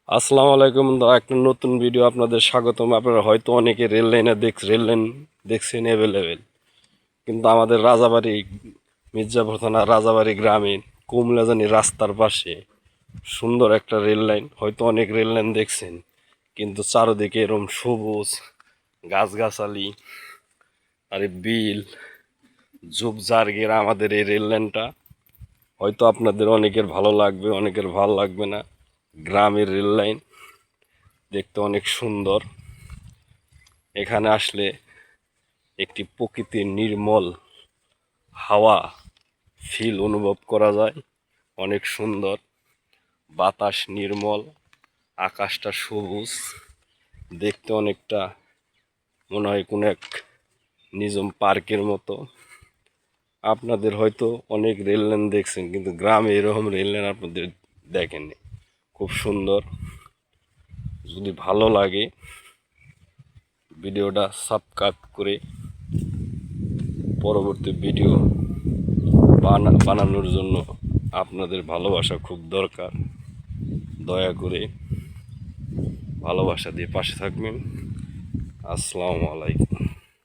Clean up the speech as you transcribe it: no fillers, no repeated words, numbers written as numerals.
আসসালামু আলাইকুম। একটা নতুন ভিডিও আপনাদের স্বাগতম। আপনারা হয়তো অনেকে রেল লাইন দেখছেন অ্যাভেলেবেল, কিন্তু আমাদের রাজাবাড়ি মির্জাপুর থানা রাজাবাড়ি গ্রামীণ কুমলাজানি রাস্তার পাশে সুন্দর একটা রেল লাইন, হয়তো অনেক রেল লাইন দেখছেন, কিন্তু চারদিকে এরম সবুজ গাছগাছালি আর এই বিল ঝোপঝাড় আমাদের এই রেল লাইনটা হয়তো আপনাদের অনেকের ভালো লাগবে, অনেকের ভালো লাগবে না। গ্রামের রেল লাইন দেখতে অনেক সুন্দর। এখানে আসলে একটি প্রকৃতির নির্মল হাওয়া ফিল অনুভব করা যায়, অনেক সুন্দর। বাতাস নির্মল, আকাশটা সবুজ, দেখতে অনেকটা মনে হয় কোনো এক নিঝুম পার্কের মতো। আপনাদের হয়তো অনেক রেল লাইন দেখছেন, কিন্তু গ্রামে এরকম রেল লাইন আপনাদের দেখেননি। খুব সুন্দর। যদি ভালো লাগে ভিডিওটা সাবস্ক্রাইব করে পরবর্তী ভিডিও বানানোর জন্য আপনাদের ভালোবাসা খুব দরকার। দয়া করে ভালোবাসা দিয়ে পাশে থাকবেন। আসসালামু আলাইকুম।